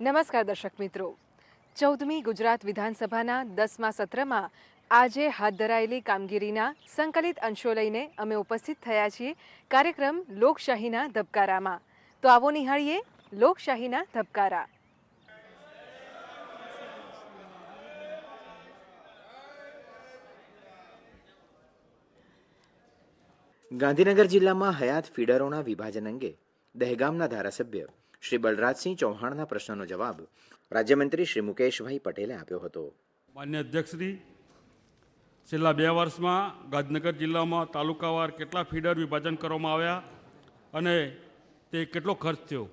નમસ્કાર દર્શક મિત્રો, 14મી ગુજરાત વિધાનસભાના 10મા સત્રમાં આજે હાથ ધરાયેલી કામગીરીના સંકલિત અંશો લઈને અમે ઉપસ્થિત થયા છીએ કાર્યક્રમ લોકશાહીના ધબકારામાં. તો આવો નિહાળીએ લોકશાહીના ધબકારા. ગાંધીનગર જિલ્લામાં હયાત ફીડરોના વિભાજન અંગે દહેગામના ધારાસભ્ય શ્રી બલરાજસિંહ ચૌહાણના પ્રશ્નનો જવાબ રાજ્યમંત્રી શ્રી મુકેશભાઈ પટેલે આપ્યો હતો. માન્ય અધ્યક્ષશ્રી, છેલ્લા 2 વર્ષમાં ગાંધીનગર જિલ્લામાં તાલુકાવાર કેટલા ફીડર વિભાજન કરવામાં આવ્યા અને તે કેટલો ખર્ચ થયો?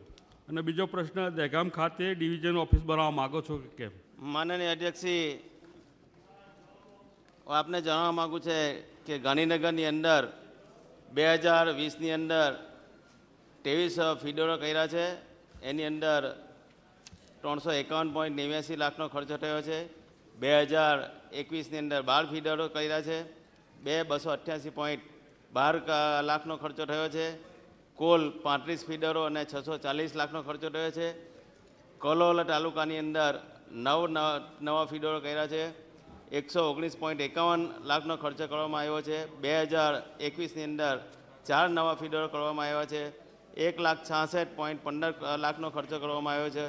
અને બીજો પ્રશ્ન, દહેગામ ખાતે ડિવિઝન ઓફિસ બનાવવા માગો છો કે કેમ? માનનીય અધ્યક્ષશ્રી, આપને જણાવવા માગું છે કે ગાંધીનગરની અંદર 2020ની અંદર 23 ફીડરો કર્યા છે. એની અંદર 351.89 લાખનો ખર્ચો થયો છે. 2021ની અંદર 12 ફીડરો કર્યા છે. 288.12 લાખનો ખર્ચો થયો છે. કુલ 35 ફીડરો અને 640 લાખનો ખર્ચો થયો છે. કલોલ તાલુકાની અંદર 9 નવા ફીડરો કર્યા છે. 119.51 લાખનો ખર્ચો કરવામાં આવ્યો છે. 2021ની અંદર 4 નવા ફીડરો કરવામાં આવ્યા છે. 1,66.15 લાખનો ખર્ચો કરવામાં આવ્યો છે.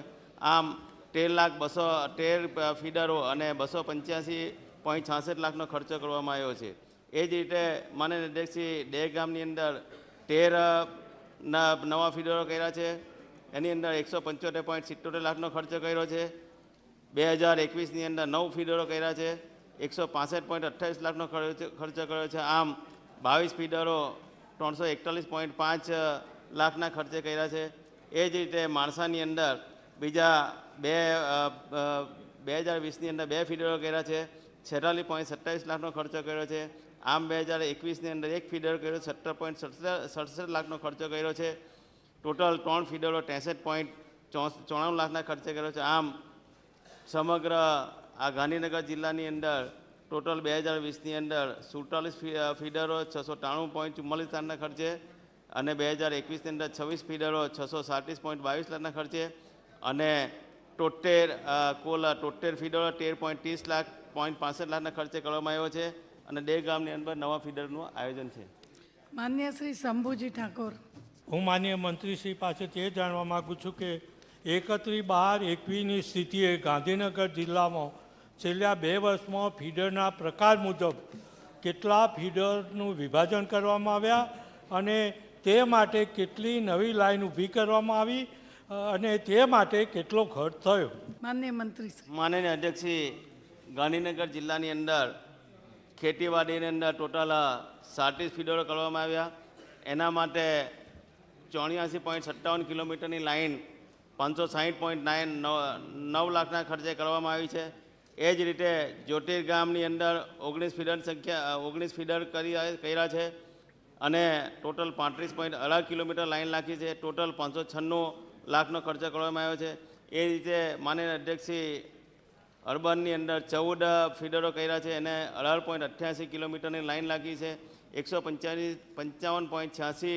આમ 13,213 ફીડરો અને 285.66 લાખનો ખર્ચો કરવામાં આવ્યો છે. એ જ રીતે માનનીય અધ્યક્ષશ્રી, દહેગામની અંદર 13 નવા ફીડરો કર્યા છે. એની અંદર 175.77 લાખનો ખર્ચો કર્યો છે. 2021ની અંદર 9 ફીડરો કર્યા છે. 165.28 લાખનો ખર્ચો કર્યો છે. આમ 22 ફીડરો 341.5 લાખના ખર્ચે કર્યા છે. એ જ રીતે માણસાની અંદર બીજા 2020ની અંદર 2 ફીડરો કર્યા છે. 46.27 લાખનો ખર્ચો કર્યો છે. આમ 2021ની અંદર 1 ફીડર કર્યો, 17.67 લાખનો ખર્ચો કર્યો છે. ટોટલ 3 ફીડરો 63.94 લાખના ખર્ચે કર્યો છે. આમ સમગ્ર આ ગાંધીનગર જિલ્લાની અંદર ટોટલ 2020ની અંદર 47 ફીડરો 693.44 લાખના ખર્ચે અને 2021ની અંદર 26 ફીડરો 637.22 લાખના ખર્ચે અને કુલ 73 ફીડરો 13.30 લાખના ખર્ચે કરવામાં આવ્યો છે. અને દહેગામની અંદર નવા ફીડરનું આયોજન છે. માન્ય શ્રી શંભુજી ઠાકોર. હું માન્ય મંત્રીશ્રી પાસેથી એ જાણવા માગું છું કે 31/12/21ની સ્થિતિએ ગાંધીનગર જિલ્લામાં છેલ્લા 2 વર્ષમાં ફીડરના પ્રકાર મુજબ કેટલા ફીડરનું વિભાજન કરવામાં આવ્યા અને તે માટે કેટલી નવી લાઈન ઊભી કરવામાં આવી અને તે માટે કેટલો ખર્ચ થયો? માન્ય મંત્રી. માનનીય અધ્યક્ષશ્રી, ગાંધીનગર જિલ્લાની અંદર ખેતીવાડીની અંદર ટોટલ 37 ફીડરો કરવામાં આવ્યા. એના માટે 84.57 કિલોમીટરની લાઈન 560.9 લાખના ખર્ચે કરવામાં આવી છે. એ જ રીતે જ્યોતિર્ગામની અંદર 19 ફીડર કર્યા છે અને ટોટલ 35.18 કિલોમીટર લાઈન નાખી છે. ટોટલ 596 લાખનો ખર્ચો કરવામાં આવ્યો છે. એ રીતે માનનીય અધ્યક્ષશ્રી, અર્બનની અંદર 14 ફીડરો કર્યા છે અને 18.88 કિલોમીટરની લાઈન નાખી છે. 155.86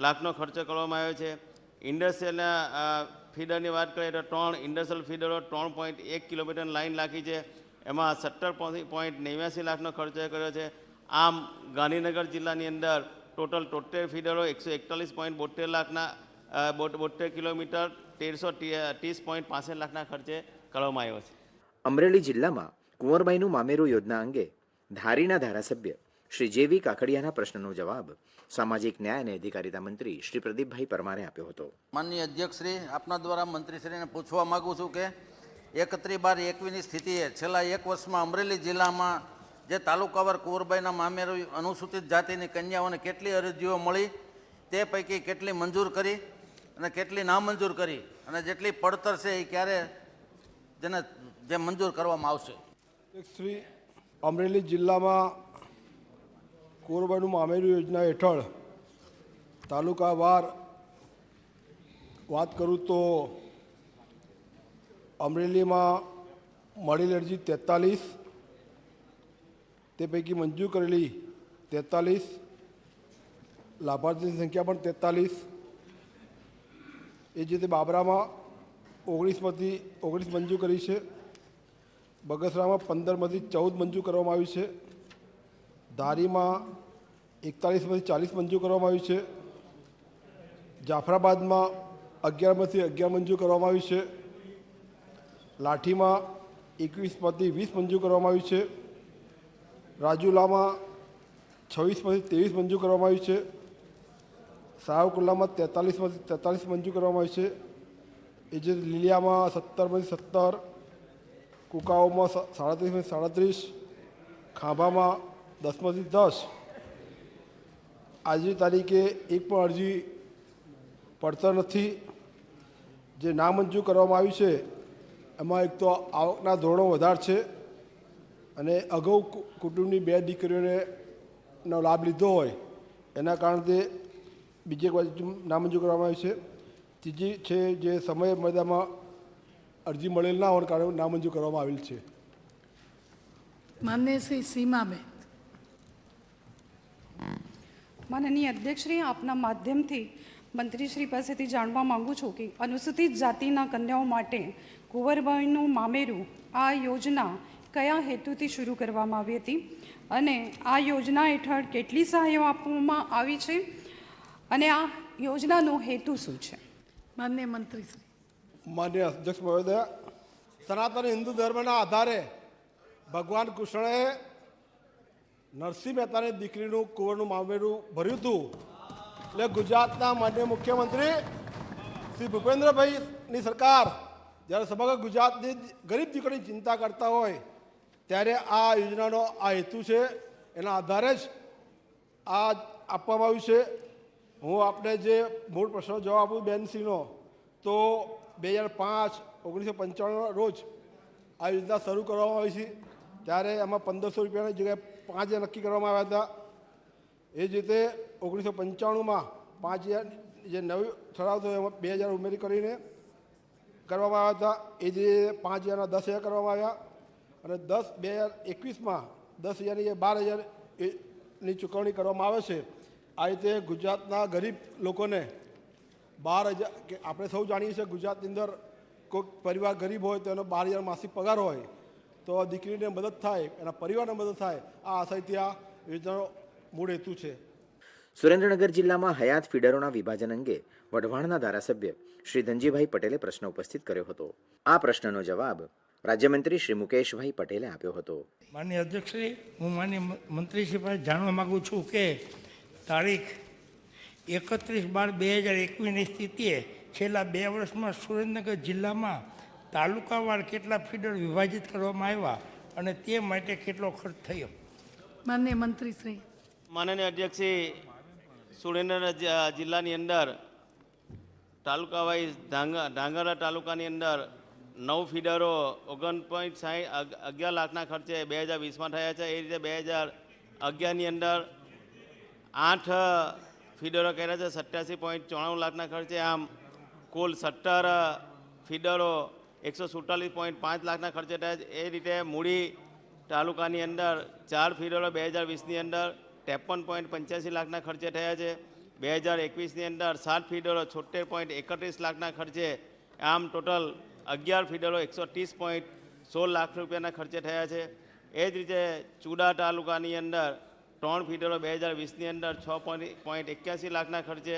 લાખનો ખર્ચો કરવામાં આવ્યો છે. ઇન્ડસ્ટ્રીયલના ફીડરની વાત કરીએ તો 3 ઇન્ડસ્ટ્રીયલ ફીડરો 3.1 કિલોમીટરની લાઈન નાખી છે. એમાં 17.89 લાખનો ખર્ચો કર્યો છે. આમ ગાંધીનગર જિલ્લાની અંદર ટોટલ 73 ફીડરો 141.72 લાખના 72 કિલોમીટર 1330.65 લાખના ખર્ચે કરવામાં આવ્યો છે. અમરેલી જિલ્લામાં કુંવરબાઈનું મામેરું યોજના અંગે ધારીના ધારાસભ્ય શ્રી જેવી કાકડિયાના પ્રશ્નનો જવાબ સામાજિક ન્યાય અને અધિકારિતા મંત્રી શ્રી પ્રદીપભાઈ પરમારે આપ્યો હતો. માનનીય અધ્યક્ષશ્રી, આપના દ્વારા મંત્રીશ્રીને પૂછવા માગું છું કે 31/12/21ની સ્થિતિએ છેલ્લા 1 વર્ષમાં અમરેલી જિલ્લામાં જે તાલુકાવાર કુંવરબાઈના મામેરું અનુસૂચિત જાતિની કન્યાઓને કેટલી અરજીઓ મળી, તે પૈકી કેટલી મંજૂર કરી અને કેટલી નામંજૂર કરી અને જેટલી પડતર છે એ ક્યારે જે મંજૂર કરવામાં આવશે? શ્રી, અમરેલી જિલ્લામાં કુંવરબાઈનું મામેરું યોજના હેઠળ તાલુકાવાર વાત કરું તો અમરેલીમાં મળેલી અરજી 43, તે પૈકી મંજૂર કરેલી 43, લાભાર્થીની સંખ્યા પણ 43. એ જ રીતે બાબરામાં 19માંથી 19 મંજૂર કરી છે. બગસરામાં 15માંથી 14 મંજૂર કરવામાં આવી છે. ધારીમાં 41માંથી 40 મંજૂર કરવામાં આવી છે. જાફરાબાદમાં 11માંથી 11 મંજૂર કરવામાં આવી છે. લાઠીમાં 21માંથી 20 મંજૂર કરવામાં આવી છે. રાજુલામાં 26માંથી 23 મંજૂર કરવામાં આવી છે. સાવરકુંડલામાં 43માંથી 43 મંજૂર કરવામાં આવી છે. એ જે લીલિયામાં 17માંથી 17, કુકાઓમાં 37માંથી 37, ખાંભામાં 10માંથી 10. આજની તારીખે એક પણ અરજી પડતર નથી. જે નામંજૂર કરવામાં આવી છે એમાં એક તો આવકના ધોરણો વધારે છે અને અગાઉ કુટુંબની 2 દીકરીઓને નો લાભ લીધો હોય એના કારણે બીજી એક બાજુ નામંજૂર કરવામાં આવી છે. ત્રીજી છે જે સમય મર્યાદામાં અરજી મળેલ ના હોવાને કારણે નામંજૂર કરવામાં આવેલ છે. માન્ય શ્રી સીમાબેન. માનનીય અધ્યક્ષશ્રી, આપના માધ્યમથી મંત્રીશ્રી પાસેથી જાણવા માગું છું કે અનુસૂચિત જાતિના કન્યાઓ માટે કુંવરબાઈનું મામેરું આ યોજના કયા હેતુથી શરૂ કરવામાં આવી હતી અને આ યોજના હેઠળ કેટલી સહાયો આપવામાં આવી છે અને આ યોજનાનો હેતુ શું છે? માન્ય મંત્રીશ્રી. માન્ય અધ્યક્ષ મહોદય, સનાતન હિન્દુ ધર્મના આધારે ભગવાન કૃષ્ણએ નરસિંહ મહેતાની દીકરીનું કુંવરનું મામેરું ભર્યું હતું. એટલે ગુજરાતના માન્ય મુખ્યમંત્રી શ્રી ભૂપેન્દ્રભાઈની સરકાર જ્યારે સમગ્ર ગુજરાતની ગરીબ દીકરીની ચિંતા કરતા હોય ત્યારે આ યોજનાનો આ હેતુ છે. એના આધારે જ આ આપવામાં આવ્યું છે. હું આપને જે મૂળ પ્રશ્નનો જવાબ આપું બેનશ્રીનો, તો 2005 1995 રોજ આ યોજના શરૂ કરવામાં આવી છે. ત્યારે એમાં 1500 રૂપિયાની જગ્યાએ 5000 નક્કી કરવામાં આવ્યા હતા. એ જ રીતે 1995માં 5000 જે નવી ઠરાવ થયો એમાં 2000 ઉમેરી કરીને કરવામાં આવ્યા હતા. એ જ રીતે 5000ના 10,000 કરવામાં આવ્યા અને 2021માં 10,000ની જે 12,000ની ચૂકવણી કરવામાં આવે છે. આ રીતે ગુજરાતના ગરીબ લોકોને 12,000, કે આપણે સૌ જાણીએ છીએ ગુજરાતની અંદર કોઈક પરિવાર ગરીબ હોય તો એનો 12,000 માસિક પગાર હોય તો દીકરીને મદદ થાય, એના પરિવારને મદદ થાય. આ આશયથી આ યોજનાનો મૂળ હેતુ છે. સુરેન્દ્રનગર જિલ્લામાં હયાત ફીડરોના વિભાજન અંગે વઢવાણના ધારાસભ્ય શ્રી ધનજીભાઈ પટેલે પ્રશ્ન ઉપસ્થિત કર્યો હતો. આ પ્રશ્નનો જવાબ રાજ્યમંત્રી શ્રી મુકેશભાઈ પટેલે આપ્યો હતો. માનનીય અધ્યક્ષશ્રી, હું માનનીય મંત્રીશ્રી પાસે જાણવા માગું છું કે તારીખ 31/12/2021ની સ્થિતિએ છેલ્લા 2 વર્ષમાં સુરેન્દ્રનગર જિલ્લામાં તાલુકાવાર કેટલા ફીડર વિભાજિત કરવામાં આવ્યા અને તે માટે કેટલો ખર્ચ થયો? માન્ય મંત્રીશ્રી. માનનીય અધ્યક્ષશ્રી, સુરેન્દ્રનગર જિલ્લાની અંદર તાલુકા વાઇઝ ધાંગધ્રા તાલુકાની અંદર 9 ફીડરો 11 લાખના ખર્ચે 2020માં થયા છે. એ રીતે 2011ની અંદર 8 ફીડરો કર્યા છે 87.94 લાખના ખર્ચે. આમ કુલ 17 ફીડરો 147.5 લાખના ખર્ચે થયા છે. એ રીતે મૂળી તાલુકાની અંદર 4 ફીડરો 2020ની અંદર 53.85 લાખના ખર્ચે થયા છે. 2021ની અંદર 7 ફીડરો 76.31 લાખના ખર્ચે. આમ ટોટલ 11 ફીડરો 130.16 લાખ રૂપિયાના ખર્ચે થયા છે. એ જ રીતે ચુડા તાલુકાની અંદર 3 ફીડરો 2020ની અંદર 6.81 લાખના ખર્ચે.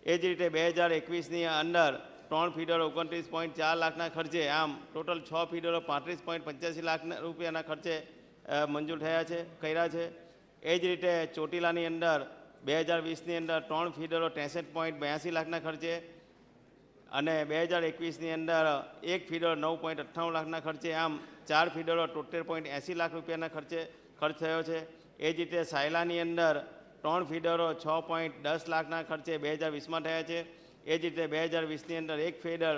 એ જ રીતે 2021ની અંદર 3 ફીડરો 29.4 લાખના ખર્ચે. આમ ટોટલ 6 ફીડરો 35.85 લાખ રૂપિયાના ખર્ચે મંજૂર થયા છે, કર્યા છે. એ જ રીતે ચોટીલાની અંદર 2020ની અંદર 3 ફીડરો 63.82 લાખના ખર્ચે અને 2021ની અંદર 1 ફીડરો 9.98 લાખના ખર્ચે. આમ 4 ફીડરો 73.80 લાખ રૂપિયાના ખર્ચે ખર્ચ થયો છે. એ જ રીતે સાયલાની અંદર 3 ફીડરો 6.10 લાખના ખર્ચે 2020માં થયા છે. એ જ રીતે 2020ની અંદર 1 ફીડર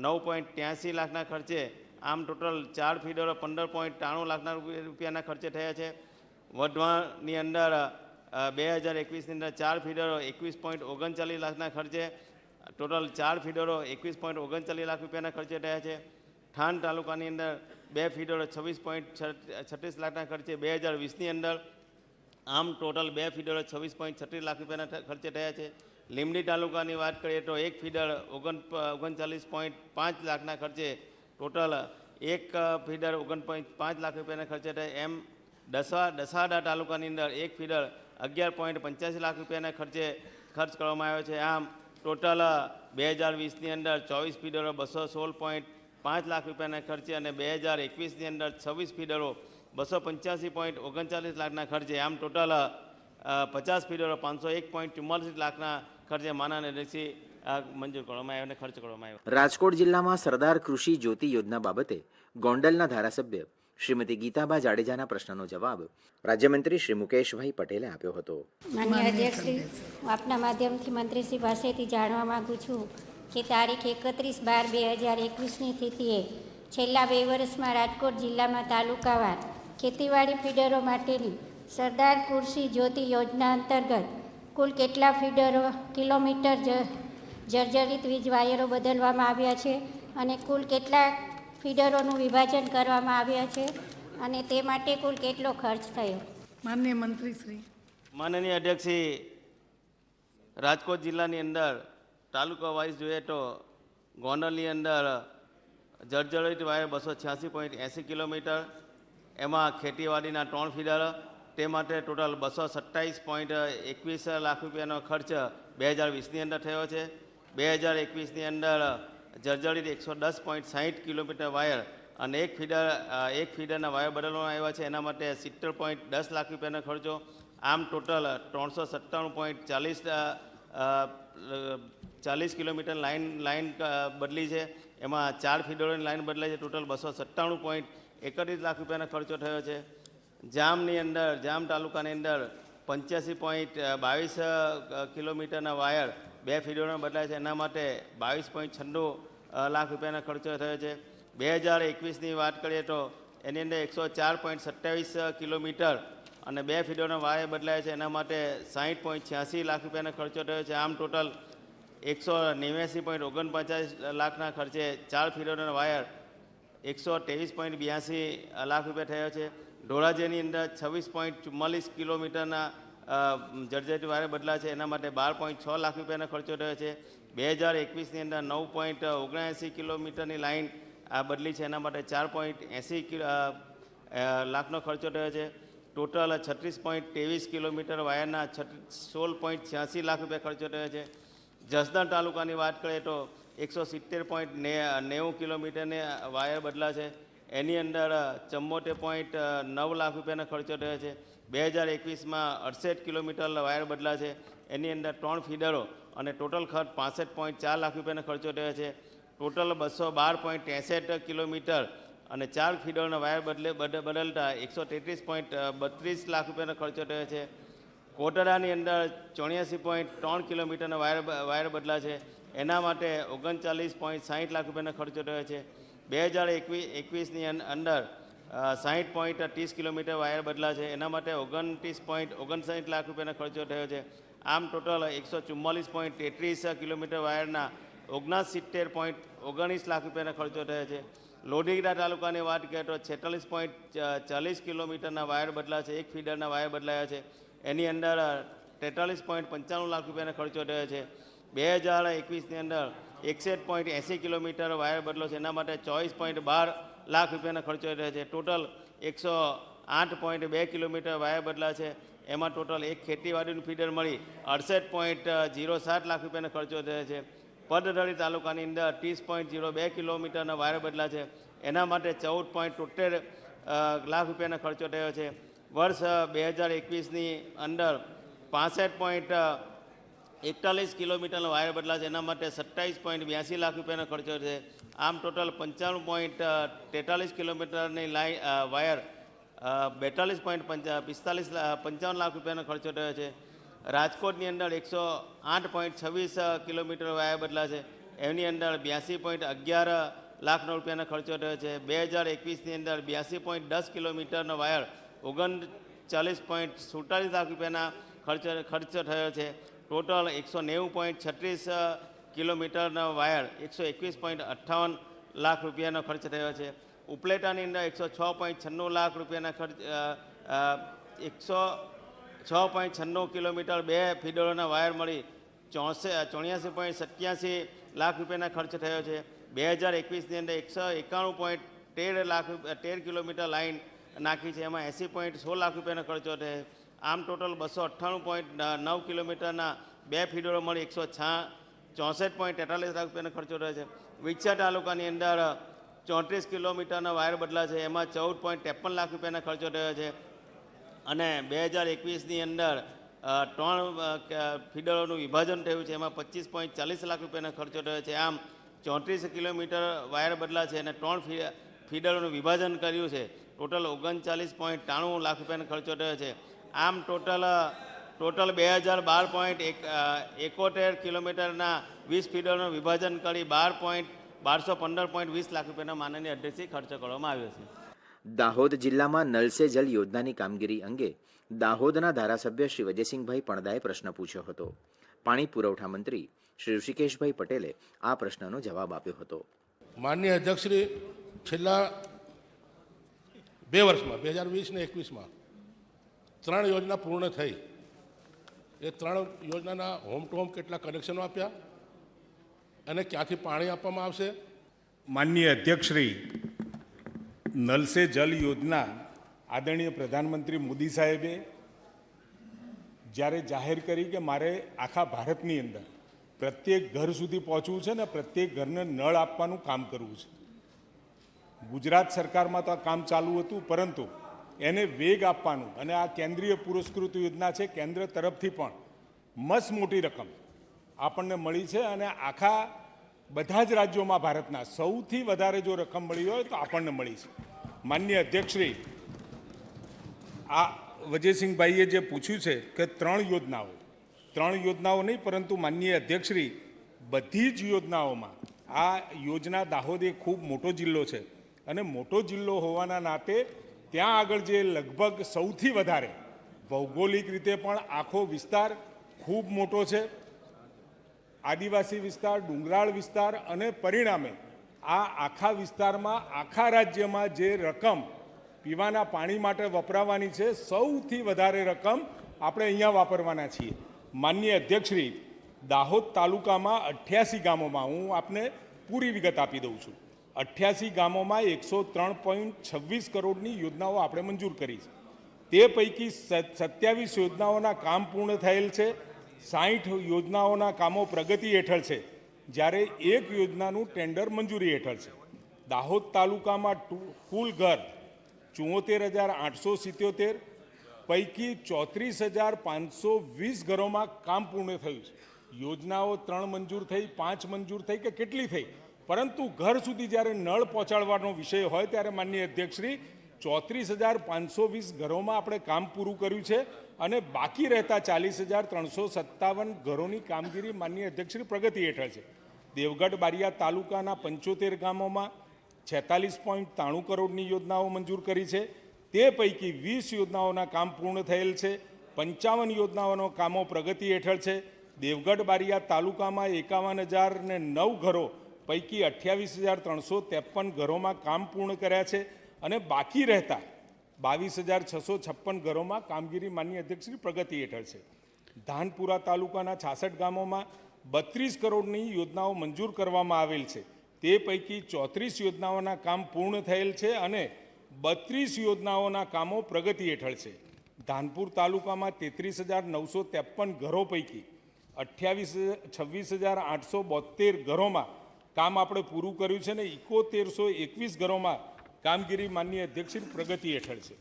9.83 લાખના ખર્ચે. આમ ટોટલ 4 ફીડરો 15.93 લાખના રૂપિયાના ખર્ચે થયા છે. વઢવાણની અંદર 2021ની અંદર 4 ફીડરો 21.39 લાખના ખર્ચે. ટોટલ 4 ફીડરો 21.39 લાખ રૂપિયાના ખર્ચે થયા છે. થાન તાલુકાની અંદર 2 ફીડરો 26.36 લાખના ખર્ચે 2020ની અંદર. આમ ટોટલ 2 ફીડરો 26.36 લાખ રૂપિયાના ખર્ચે થયા છે. લીંબડી તાલુકાની વાત કરીએ તો એક ફીડર 39.5 લાખના ખર્ચે ટોટલ એક ફીડર 9.5 લાખ રૂપિયાના ખર્ચે થાય. એમ દસાડા તાલુકાની અંદર એક ફીડર 11.85 લાખ રૂપિયાના ખર્ચ કરવામાં આવ્યો છે. આમ ટોટલ 2020ની અંદર 24 ફીડરો 216.5 લાખ રૂપિયાના ખર્ચે અને 2021ની અંદર 26 ફીડરો 285.39 લાખના ખર્ચે, આમ ટોટલ 50 ફીડરો 501.44 લાખના ખર્ચે માનનીય અધ્યક્ષશ્રી મંજૂર કરવામાં આવ્યો અને ખર્ચ કરવામાં આવ્યો. રાજકોટ જિલ્લામાં સરદાર કૃષિ જ્યોતિ યોજના બાબતે ગોંડલના ધારાસભ્ય શ્રીમતી ગીતાબા જાડેજાના પ્રશ્નનો જવાબ રાજ્યમંત્રી શ્રી મુકેશભાઈ પટેલે આપ્યો હતો. માનનીય અધ્યક્ષશ્રી, હું આપના માધ્યમથી મંત્રીશ્રી પાસેથી જાણવા માગું છું કે તારીખ 31/12/2021ની સ્થિતિએ છેલ્લા 2 વર્ષમાં રાજકોટ જિલ્લામાં તાલુકાવાર ખેતીવાડી ફીડરો માટેની સરદાર કૃષિ જ્યોતિ યોજના અંતર્ગત કુલ કેટલા ફીડરો કિલોમીટર જર્જરિત વીજ વાયરો બદલવામાં આવ્યા છે અને કુલ કેટલા ફીડરોનું વિભાજન કરવામાં આવ્યા છે અને તે માટે કુલ કેટલો ખર્ચ થયો? માનનીય મંત્રીશ્રી. માનનીય અધ્યક્ષશ્રી, રાજકોટ જિલ્લાની અંદર તાલુકા વાઇઝ જોઈએ તો ગોંડલની અંદર જર્જરિત વાયર 286.80 કિલોમીટર, એમાં ખેતીવાડીના 3 ફીડર, તે માટે ટોટલ 227.21 લાખ રૂપિયાનો ખર્ચ 2020ની અંદર થયો છે. 2021ની અંદર જર્જરિત 110.60 કિલોમીટર વાયર અને એક ફીડરના વાયર બદલવામાં આવ્યા છે, એના માટે 70.10 લાખ રૂપિયાનો ખર્ચો. આમ ટોટલ 397.40 કિલોમીટર લાઇન બદલી છે, એમાં 4 ફીડરોની લાઇન બદલાઈ છે. ટોટલ 297.31 લાખ રૂપિયાનો ખર્ચો થયો છે. જામ તાલુકાની અંદર 85.22 કિલોમીટરના વાયર 2 ફીડરોમાં બદલાય છે, એના માટે 22.96 લાખ રૂપિયાનો ખર્ચો થયો છે. 2021ની વાત કરીએ તો એની અંદર 104.27 કિલોમીટર અને 2 ફીડરોના વાયર બદલાય છે, એના માટે 60.86 લાખ રૂપિયાનો ખર્ચો થયો છે. આમ ટોટલ 189.49 લાખના ખર્ચે 4 ફીડરોના વાયર 123.82 લાખ રૂપિયા થયો છે. ધોરાજીની અંદર 26.44 કિલોમીટરના જર્જરિત વાયર બદલા છે, એના માટે 12.6 લાખ રૂપિયાનો ખર્ચો થયો છે. 2021ની અંદર 9.79 કિલોમીટરની લાઇન બદલી છે, એના માટે 4.80 લાખનો ખર્ચો થયો છે. ટોટલ 36.23 કિલોમીટર વાયરના 16.86 લાખ રૂપિયા ખર્ચો થયો છે. જસદણ તાલુકાની વાત કરીએ તો 170.90 કિલોમીટરની વાયર બદલા છે, એની અંદર 74.9 લાખ રૂપિયાનો ખર્ચો થયો છે. 2021માં 68 કિલોમીટર વાયર બદલા છે, એની અંદર 3 ફીડરો અને ટોટલ ખર્ચ 65.4 લાખ રૂપિયાનો ખર્ચો થયો છે. ટોટલ 212.63 કિલોમીટર અને 4 ફીડરોના વાયર બદલતા 133.32 લાખ રૂપિયાનો ખર્ચો થયો છે. કોટડાની અંદર 84.3 કિલોમીટરના વાયર બદલા છે, એના માટે 39.60 લાખ રૂપિયાનો ખર્ચો થયો છે. 2021ની અંદર 60.30 કિલોમીટર વાયર બદલા છે, એના માટે 29.59 લાખ રૂપિયાનો ખર્ચો થયો છે. આમ ટોટલ 144.33 કિલોમીટર વાયરના 69.19 લાખ રૂપિયાનો ખર્ચો થયો છે. લોઢીગ્રા તાલુકાની વાત કરીએ તો 46.40 કિલોમીટરના વાયર બદલા છે, એક ફીડરના વાયર બદલાયા છે, એની અંદર 43.95 લાખ રૂપિયાનો ખર્ચો થયો છે. 2021ની અંદર 61.80 કિલોમીટર વાયર બદલો છે, એના માટે 24.12 લાખ રૂપિયાનો ખર્ચો થયો છે. ટોટલ 108.2 કિલોમીટર વાયર બદલા છે, એમાં ટોટલ એક ખેતીવાડીનું ફીડર મળી 68.07 લાખ રૂપિયાનો ખર્ચો થયો છે. પડધરી તાલુકાની અંદર 30.02 કિલોમીટરના વાયર બદલા છે, એના માટે 14.73 લાખ રૂપિયાનો ખર્ચો થયો છે. વર્ષ 2021ની અંદર 65.41 કિલોમીટરના વાયર બદલા છે, એના માટે 27.82 લાખ રૂપિયાનો ખર્ચો છે. આમ ટોટલ 95.43 કિલોમીટરની વાયર 42.55 લાખ રૂપિયાનો ખર્ચો થયો છે. રાજકોટની અંદર 108.26 કિલોમીટર વાયર બદલા છે, એની અંદર 82.11 લાખ રૂપિયાનો ખર્ચો થયો છે. 2021ની અંદર 82.10 કિલોમીટરનો વાયર 39.47 લાખ રૂપિયાના ખર્ચો થયો છે. ટોટલ 190.36 કિલોમીટરનો વાયર 121.58 લાખ રૂપિયાનો ખર્ચ થયો છે. ઉપલેટાની અંદર 106.96 લાખ રૂપિયાના ખર્ચ 106.96 કિલોમીટર 2 ફીડરોના વાયર મળી 84.87 લાખ રૂપિયાના ખર્ચ થયો છે. 2021ની અંદર 191.13 કિલોમીટર લાઇન નાખી છે, એમાં 80.16 લાખ રૂપિયાનો ખર્ચો થયો. આમ ટોટલ 298.9 કિલોમીટરના 2 ફીડરો મળી 164.43 લાખ રૂપિયાનો ખર્ચો થયો છે. વિછા તાલુકાની અંદર 34 કિલોમીટરના વાયર બદલા છે, એમાં 14.53 લાખ રૂપિયાનો ખર્ચો થયો છે. અને 2021ની અંદર 3 ફીડરોનું વિભાજન થયું છે, એમાં 25.40 લાખ રૂપિયાનો ખર્ચો થયો છે. આમ 34 કિલોમીટર વાયર બદલા છે અને 3 ફીડરોનું વિભાજન કર્યું છે. ટોટલ 39.93 લાખ રૂપિયાનો ખર્ચો થયો છે. આમ ટોટલ 2012.71 કિલોમીટરના 20 ફીડરનું વિભાજન કરી 1215.20 લાખ રૂપિયાના માનનીય અધ્યક્ષથી ખર્ચ કરવામાં આવ્યો છે. દાહોદ જિલ્લામાં નલ સે જલ યોજનાની કામગીરી અંગે દાહોદના ધારાસભ્ય શ્રી વજયસિંહભાઈ પણદાએ પ્રશ્ન પૂછ્યો હતો. પાણી પુરવઠા મંત્રી શ્રી ઋષિકેશભાઈ પટેલે આ પ્રશ્નનો જવાબ આપ્યો હતો. માનનીય અધ્યક્ષશ્રી, છેલ્લા 2 વર્ષમાં 2020 ને 21માં 3 યોજના પૂર્ણ થઈ. એ 3 યોજનાના હોમ ટુ હોમ કેટલા કનેક્શનો આપ્યા અને ક્યાંથી પાણી આપવામાં આવશે? માનનીય અધ્યક્ષશ્રી, નલ સે જલ યોજના આદરણીય પ્રધાનમંત્રી મોદી સાહેબે જ્યારે જાહેર કરી કે મારે આખા ભારતની અંદર પ્રત્યેક ઘર સુધી પહોંચવું છે ને પ્રત્યેક ઘરને નળ આપવાનું કામ કરવું છે. ગુજરાત સરકારમાં તો આ કામ ચાલુ હતું, પરંતુ એને વેગ આપવાનું અને આ કેન્દ્રીય પુરસ્કૃત યોજના છે, કેન્દ્ર તરફથી પણ મસ્ત મોટી રકમ આપણને મળી છે. અને આખા બધા જ રાજ્યોમાં ભારતના સૌથી વધારે જો રકમ મળી હોય તો આપણને મળી છે. માનનીય અધ્યક્ષશ્રી, આ વજયસિંહભાઈએ જે પૂછ્યું છે કે 3 યોજનાઓ નહીં, પરંતુ માનનીય અધ્યક્ષશ્રી, બધી જ યોજનાઓમાં આ યોજના દાહોદ એ ખૂબ મોટો જિલ્લો છે અને મોટો જિલ્લો હોવાના નાતે ત્યાં આગળ જે લગભગ સૌથી વધારે ભૌગોલિક રીતે પણ આખો વિસ્તાર ખૂબ મોટો છે, આદિવાસી વિસ્તાર, ડુંગરાળ વિસ્તાર, અને પરિણામે આ આખા વિસ્તારમાં આખા રાજ્યમાં જે રકમ પીવાના પાણી માટે વપરાવાની છે, સૌથી વધારે રકમ આપણે અહીંયા વાપરવાના છીએ. માનનીય અધ્યક્ષશ્રી, દાહોદ તાલુકામાં 88 ગામોમાં, હું આપને પૂરી વિગત આપી દઉં છું, 88 ગામોમાં 103.26 કરોડની યોજનાઓ આપણે મંજૂર કરી છે. તે પૈકી 27 યોજનાઓના કામ પૂર્ણ થયેલ છે, 60 યોજનાઓના કામો પ્રગતિ હેઠળ છે, જ્યારે 1 યોજનાનું ટેન્ડર મંજૂરી હેઠળ છે. દાહોદ તાલુકામાં કુલ ઘર 74,877 પૈકી 34,520 ઘરોમાં કામ પૂર્ણ થયું છે. યોજનાઓ 3 મંજૂર થઈ, 5 મંજૂર થઈ કે કેટલી થઈ, પરંતુ ઘર સુધી જ્યારે નળ પહોંચાડવાનો વિષય હોય ત્યારે માનનીય અધ્યક્ષશ્રી 34,520 ઘરોમાં આપણે કામ પૂરું કર્યું છે અને બાકી રહેતા 40,357 ઘરોની કામગીરી માનનીય અધ્યક્ષશ્રી પ્રગતિ હેઠળ છે. દેવગઢ બારિયા તાલુકાના 75 ગામોમાં 46.93 કરોડની યોજનાઓ મંજૂર કરી છે. તે પૈકી 20 યોજનાઓના કામ પૂર્ણ થયેલ છે, 55 યોજનાઓના કામો પ્રગતિ હેઠળ છે. દેવગઢ બારિયા તાલુકામાં 51,009 ઘરો પૈકી 28,353 ઘરોમાં કામ પૂર્ણ કર્યા છે અને બાકી રહેતા 22,656 ઘરોમાં કામગીરી માનનીય અધ્યક્ષશ્રી પ્રગતિ હેઠળ છે. ધાનપુરા તાલુકાના 66 ગામોમાં 32 કરોડની યોજનાઓ મંજૂર કરવામાં આવેલ છે. તે પૈકી 34 યોજનાઓના કામ પૂર્ણ થયેલ છે અને 32 યોજનાઓના કામો પ્રગતિ હેઠળ છે. ધાનપુર તાલુકામાં 33,953 ઘરો પૈકી 26,872 ઘરોમાં કામ આપણે પૂરું કર્યું છે અને 71,121 ઘરોમાં કામગીરી માનનીય અધ્યક્ષશ્રી પ્રગતિ હેઠળ છે.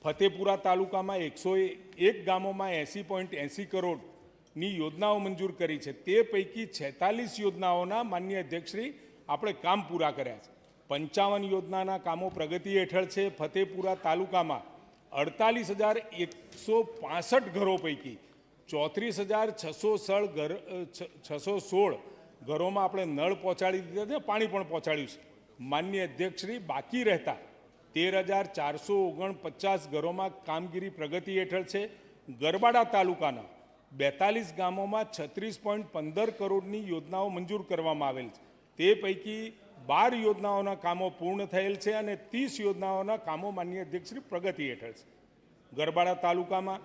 ફતેપુરા તાલુકામાં 101 ગામોમાં 80.80 કરોડની યોજનાઓ મંજૂર કરી છે. તે પૈકી 46 યોજનાઓના માનનીય અધ્યક્ષશ્રી આપણે કામ પૂરા કર્યા છે. 55 યોજનાના કામો પ્રગતિ હેઠળ છે. ફતેપુરા તાલુકામાં 48,165 ઘરો પૈકી 34,616 ઘરોમાં આપણે નળ પહોંચાડી દીધા છે, પાણી પણ પહોંચાડ્યું છે. માનનીય અધ્યક્ષશ્રી, બાકી રહેતા 13,449 ઘરોમાં કામગીરી પ્રગતિ હેઠળ છે. ગરબાડા તાલુકાના 42 ગામોમાં 36.15 કરોડની યોજનાઓ મંજૂર કરવામાં આવેલ છે. તે પૈકી 12 યોજનાઓના કામો પૂર્ણ થયેલ છે અને 30 યોજનાઓના કામો માનનીય અધ્યક્ષશ્રી પ્રગતિ હેઠળ છે. ગરબાડા તાલુકામાં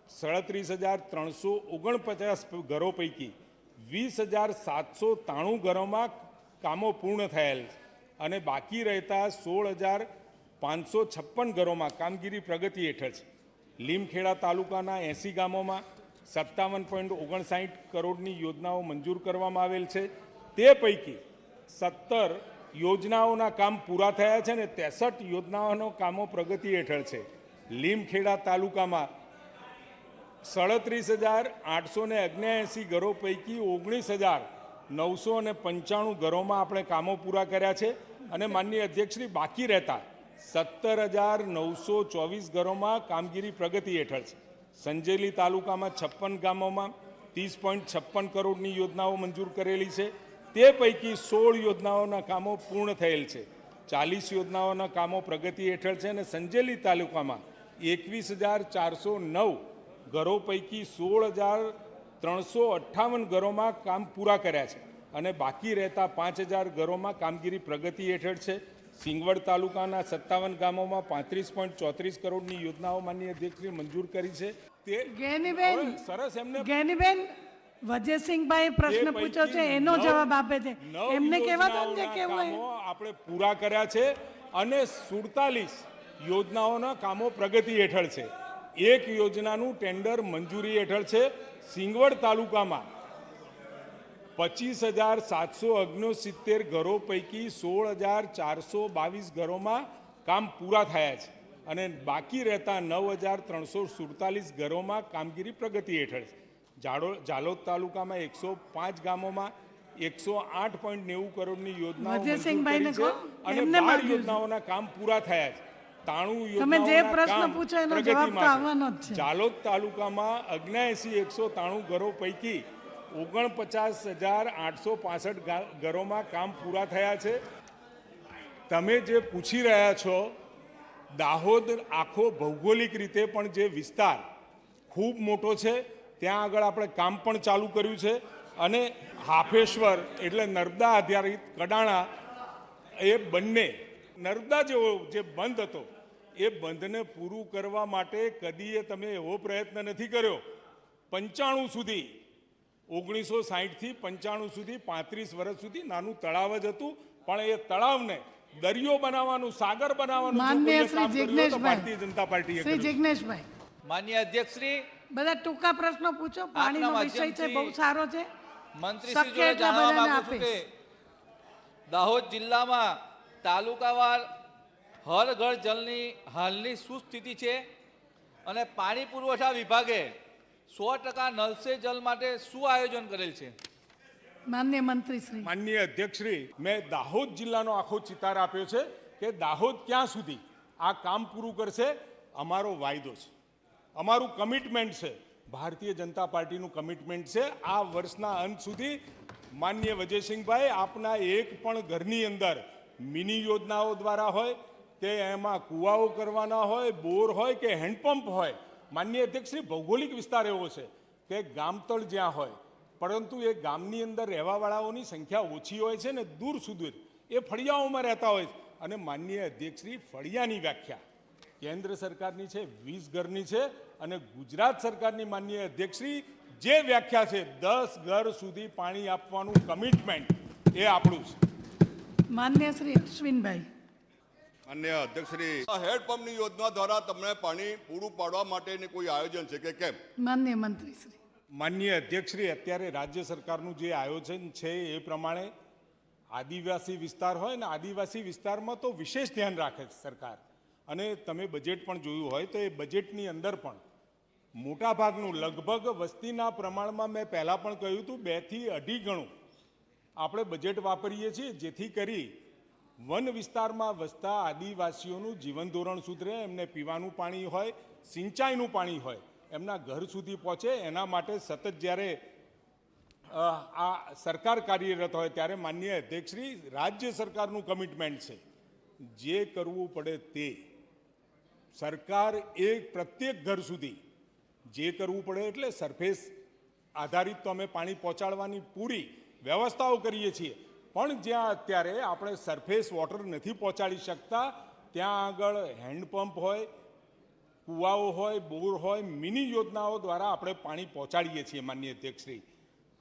37,349 ઘરો પૈકી 20,793 ઘરોમાં કામો પૂર્ણ થયેલ છે અને બાકી રહેતા 16,556 ઘરોમાં કામગીરી પ્રગતિ હેઠળ છે. લીમખેડા તાલુકાના 80 ગામોમાં 57.59 કરોડની યોજનાઓ મંજૂર કરવામાં આવેલ છે. તે પૈકી 17 યોજનાઓના કામ પૂરા થયા છે અને 63 યોજનાઓના કામો પ્રગતિ હેઠળ છે. લીમખેડા તાલુકામાં 37,879 ઘરો પૈકી 19,995 ઘરોમાં આપણે કામો પૂરા કર્યા છે અને માનનીય અધ્યક્ષશ્રી બાકી રહેતા 17,924 ઘરોમાં કામગીરી પ્રગતિ હેઠળ છે. સંજેલી તાલુકામાં 56 ગામોમાં 30.56 કરોડની યોજનાઓ મંજૂર કરેલી છે. તે પૈકી 16 યોજનાઓના કામો પૂર્ણ થયેલ છે. 40 યોજનાઓના કામો પ્રગતિ હેઠળ છે અને સંજેલી તાલુકામાં 21,409 ઘરો પૈકી 16,358 ઘરોમાં કામ પૂરા કર્યા છે અને બાકી રહેતા 5,000 ઘરોમાં કામગીરી પ્રગતિ હેઠળ છે. સિંગવડ તાલુકાના 57 ગામોમાં 35.34 કરોડની યોજનાઓ માનનીય અધ્યક્ષશ્રી મંજૂર કરી છે. તે સરસ એમને જ્ઞાનીબેન વજયસિંહભાઈ પ્રશ્ન પૂછ્યો છે એનો જવાબ આપે છે. એમને કહેવાતું ને કેવું આપણે પૂરા કર્યા છે અને 47 યોજનાઓના કામો પ્રગતિ હેઠળ છે. એક યોજનાનું ટેન્ડર મંજૂરી હેઠળ છે. સિંગવડ તાલુકામાં 25,769 ઘરો પૈકી 16,422 ઘરોમાં કામ પૂરા થયા છે અને બાકી રહેતા 9,347 ઘરોમાં કામગીરી પ્રગતિ હેઠળ છે. ઝાલોદ તાલુકામાં 105 ગામોમાં 108.90 કરોડની યોજનાઓ મંજૂર કરી છે અને 12 યોજનાઓના કામ પૂરા થયા છે. 93 યોજનાઓના કામ પ્રગતિમાં છે. ઝાલોદ તાલુકામાં 79,193 ઘરો પૈકી 49,865 ઘરોમાં કામ પૂરા થયા છે. તમે જે પૂછી રહ્યા છો, દાહોદ આખો ભૌગોલિક રીતે પણ જે વિસ્તાર ખૂબ મોટો છે, ત્યાં આગળ આપણે કામ પણ ચાલુ કર્યું છે અને હાફેશ્વર એટલે નર્મદા આધારિત કડાણા એ બંને નર્મદા જેવો જે બંધ હતો એ બંધને પૂરું કરવા માટે કદીએ તમે એવો પ્રયત્ન નથી કર્યો. 95 સુધી 1960 થી 95 સુધી 35 વર્ષ સુધી નાનું તળાવ જ હતું, પણ એ તળાવને દરિયો બનાવવાનું, સાગર બનાવવાનું ભારતીય જનતા પાર્ટીએ શ્રી જિગ્નેશભાઈ. માન્ય અધ્યક્ષશ્રી, બધા ટૂંકા પ્રશ્નો પૂછો. પાણીનો વિષય છે, બહુ સારો છે. મંત્રીશ્રી જોડે જાણવા માંગુ છું કે દાહોદ જિલ્લામાં તાલુકાવાર હર ઘર જલની હાલની શું સ્થિતિ છે અને પાણી પુરવઠા વિભાગે 100% નલ સે જલ માટે શું આયોજન કરેલ છે? માનનીય મંત્રીશ્રી. માનનીય અધ્યક્ષશ્રી, મેં દાહોદ જિલ્લાનો આખો ચિતાર આપ્યો છે કે દાહોદ ક્યાં સુધી આ કામ પૂરું કરશે. અમારો વાયદો છે, અમારું કમિટમેન્ટ છે, ભારતીય જનતા પાર્ટીનું કમિટમેન્ટ છે. આ વર્ષના અંત સુધી માનનીય વજયસિંહભાઈ, આપના એક પણ ઘરની અંદર મિની યોજનાઓ દ્વારા હોય કે એમાં કૂવાઓ કરવાના હોય, બોર હોય કે હેન્ડપંપ હોય, માનનીય અધ્યક્ષશ્રી, ભૌગોલિક વિસ્તાર એવો છે કે ગામતળ જ્યાં હોય પરંતુ એ ગામની અંદર રહેવાવાળાઓની સંખ્યા ઓછી હોય છે ને દૂર સુધી એ ફળિયાઓમાં રહેતા હોય છે. અને માનનીય અધ્યક્ષશ્રી, ફળિયાની વ્યાખ્યા કેન્દ્ર સરકારની છે, 20 ઘરની છે અને ગુજરાત સરકારની માનનીય અધ્યક્ષશ્રી જે વ્યાખ્યા છે 10 ઘર સુધી પાણી આપવાનું કમિટમેન્ટ એ આપણું છે. માન્ય શ્રી અશ્વિનભાઈ. માન્ય અધ્યક્ષશ્રી, હેન્ડપંપની યોજના દ્વારા તમને પાણી પૂરું પાડવા માટેનું કોઈ આયોજન છે કે કેમ? માન્ય મંત્રીશ્રી. માનનીય અધ્યક્ષશ્રી, અત્યારે રાજ્ય સરકારનું જે આયોજન છે એ પ્રમાણે આદિવાસી વિસ્તાર હોય ને, આદિવાસી વિસ્તારમાં તો વિશેષ ધ્યાન રાખે છે સરકાર. અને તમે બજેટ પણ જોયું હોય તો એ બજેટની અંદર પણ મોટાભાગનું લગભગ વસ્તીના પ્રમાણમાં મેં પહેલાં પણ કહ્યું હતું 2 થી 2.5 ગણું આપણે બજેટ વાપરીએ છીએ, જેથી કરી વન વિસ્તારમાં વસતા આદિવાસીઓનું જીવન ધોરણ સુધરે, એમને પીવાનું પાણી હોય, સિંચાઈનું પાણી હોય, એમના ઘર સુધી પહોંચે. એના માટે સતત જ્યારે આ સરકાર કાર્યરત હોય ત્યારે માનનીય અધ્યક્ષશ્રી, રાજ્ય સરકારનું કમિટમેન્ટ છે જે કરવું પડે તે સરકાર એ પ્રત્યેક ઘર સુધી જે કરવું પડે, એટલે સરફેસ આધારિત તો અમે પાણી પહોંચાડવાની પૂરી વ્યવસ્થાઓ કરીએ છીએ, પણ જ્યાં અત્યારે આપણે સરફેસ વોટર નથી પહોંચાડી શકતા ત્યાં આગળ હેન્ડપંપ હોય, કૂવાઓ હોય, બોર હોય, મિની યોજનાઓ દ્વારા આપણે પાણી પહોંચાડીએ છીએ. માનનીય અધ્યક્ષશ્રી,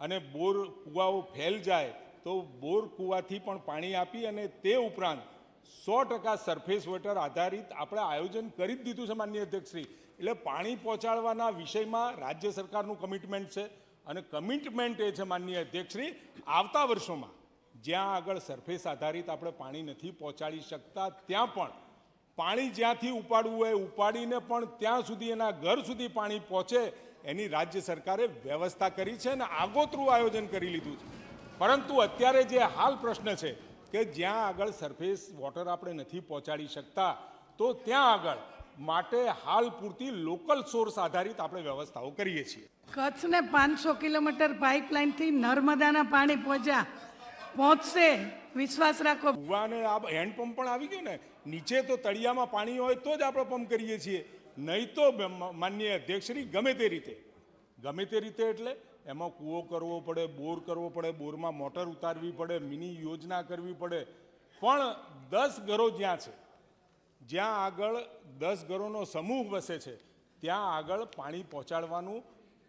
અને બોર કૂવાઓ ફેલ જાય તો બોર કૂવાથી પણ પાણી આપી અને તે ઉપરાંત 100% સરફેસ વોટર આધારિત આપણે આયોજન કરી જ દીધું છે માનનીય અધ્યક્ષશ્રી. એટલે પાણી પહોંચાડવાના વિષયમાં રાજ્ય સરકારનું કમિટમેન્ટ છે અને કમિટમેન્ટ એ છે માનનીય અધ્યક્ષશ્રી, આવતા વર્ષોમાં જ્યાં આગળ સરફેસ આધારિત આપણે પાણી નથી પહોંચાડી શકતા ત્યાં પણ પાણી જ્યાંથી ઉપાડવું હોય ઉપાડીને પણ ત્યાં સુધી એના ઘર સુધી પાણી પહોંચે એની રાજ્ય સરકારે વ્યવસ્થા કરી છે અને આગોતરું આયોજન કરી લીધું છે. પરંતુ અત્યારે જે હાલ પ્રશ્ન છે કે જ્યાં આગળ સરફેસ વોટર આપણે નથી પહોંચાડી શકતા તો ત્યાં આગળ માટે હાલ પૂરતી લોકલ સોર્સ આધારિત આપણે વ્યવસ્થાઓ કરીએ છીએ. કચ્છને 500 કિલોમીટર પાઇપલાઇનથી નર્મદાના પાણી પહોંચશે, વિશ્વાસ રાખો. કૂવાને આ હેન્ડપંપ પણ આવી ગયો ને, નીચે તો તળિયામાં પાણી હોય તો જ આપણે પંપ કરીએ છીએ, નહીં તો માનનીય અધ્યક્ષશ્રી ગમે તે રીતે એટલે એમાં કૂવો કરવો પડે, બોર કરવો પડે, બોરમાં મોટર ઉતારવી પડે, મિની યોજના કરવી પડે. પણ 10 ઘરો જ્યાં આગળ 10 ઘરોનો સમૂહ વસે છે ત્યાં આગળ પાણી પહોંચાડવાનું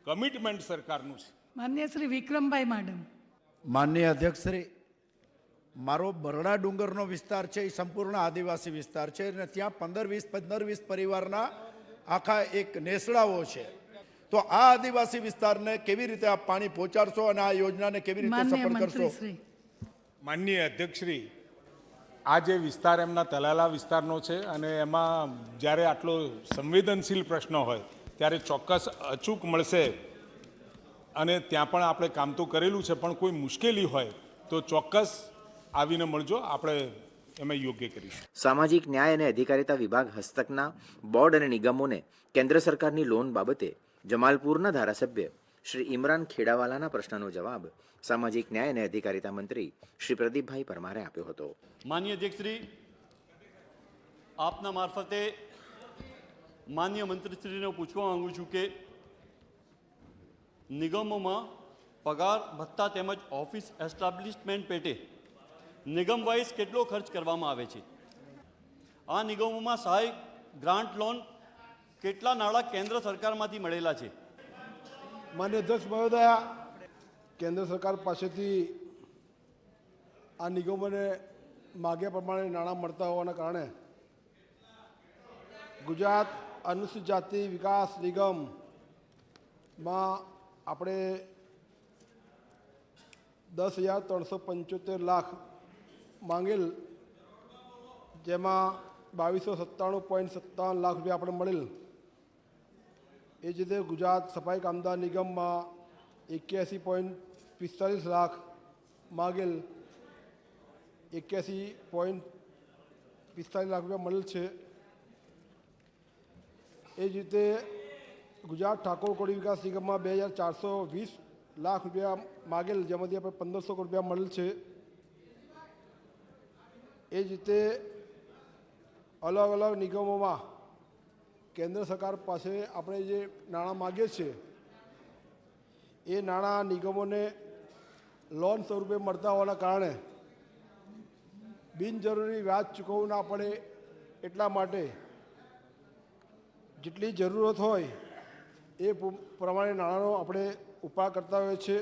કમિટમેન્ટ સરકારનું છે. માન્ય શ્રી વિક્રમભાઈ માડમ. માનનીય અધ્યક્ષશ્રી, મારો બરડા ડુંગરનો વિસ્તાર છે એ સંપૂર્ણ આદિવાસી વિસ્તાર છે અને ત્યાં 15-20 પરિવારના આખા એક નેસડાઓ છે. તો આ આદિવાસી વિસ્તારને કેવી રીતે આપ પાણી પહોંચાડશો અને આ યોજનાને કેવી રીતે સફળ કરશો? માનનીય અધ્યક્ષશ્રી, આ જે વિસ્તાર એમના તલાલા વિસ્તારનો છે અને એમાં જ્યારે આટલો સંવેદનશીલ પ્રશ્ન હોય ત્યારે ચોક્કસ અચૂક મળશે અને ત્યાં પણ આપણે કામ તો કરેલું છે, પણ કોઈ મુશ્કેલી હોય તો ચોક્કસ આવીને મળજો, આપણે એમાં યોગ્ય કરીશું. સામાજિક ન્યાય અને અધિકારિતા વિભાગ હસ્તકના બોર્ડ અને નિગમોને કેન્દ્ર સરકારની લોન બાબતે જમાલપુરના ધારાસભ્ય શ્રી ઇમરાન ખેડાવાલાના પ્રશ્નનો જવાબ સામાજિક ન્યાય અને અધિકારિતા મંત્રી શ્રી પ્રદીપભાઈ પરમારે આપ્યો હતો. માનનીય અધ્યક્ષશ્રી, આપના મારફતે માનનીય મંત્રીશ્રીને પૂછવા માંગુ છું કે નિગમોમાં પગાર ભથ્થા તેમજ ઓફિસ એસ્ટાબ્લિશમેન્ટ પેટે નિગમ વાઇઝ કેટલો ખર્ચ કરવામાં આવે છે? આ નિગમોમાં સહાય ગ્રાન્ટ લોન કેટલા નાણાં કેન્દ્ર સરકારમાંથી મળેલા છે? માન્ય અધ્યક્ષ મહોદય, કેન્દ્ર સરકાર પાસેથી આ નિગમોને માગ્યા પ્રમાણે નાણાં મળતા હોવાના કારણે ગુજરાત અનુસૂચિત જાતિ વિકાસ નિગમમાં આપણે 10,375 લાખ માંગેલ, જેમાં 2297.57 લાખ રૂપિયા આપણે મળેલ. એ જ રીતે ગુજરાત સફાઈ કામદાર નિગમમાં 81.45 લાખ માગેલ, 81.45 લાખ રૂપિયા મળેલ છે. એ જ રીતે ગુજરાત ઠાકોર કોળી વિકાસ નિગમમાં 2,420 લાખ રૂપિયા માગેલ, જેમાંથી આપણે 1,500 કરોડ રૂપિયા મળેલ છે. એ જ રીતે અલગ અલગ નિગમોમાં કેન્દ્ર સરકાર પાસે આપણે જે નાણાં માગીએ છીએ એ નાણાં નિગમોને લોન સ્વરૂપે મળતા હોવાના કારણે બિનજરૂરી વ્યાજ ચૂકવવું ના પડે એટલા માટે જેટલી જરૂરત હોય એ પ્રમાણે નાણાંનો આપણે ઉપાય કરતા હોઈએ છીએ.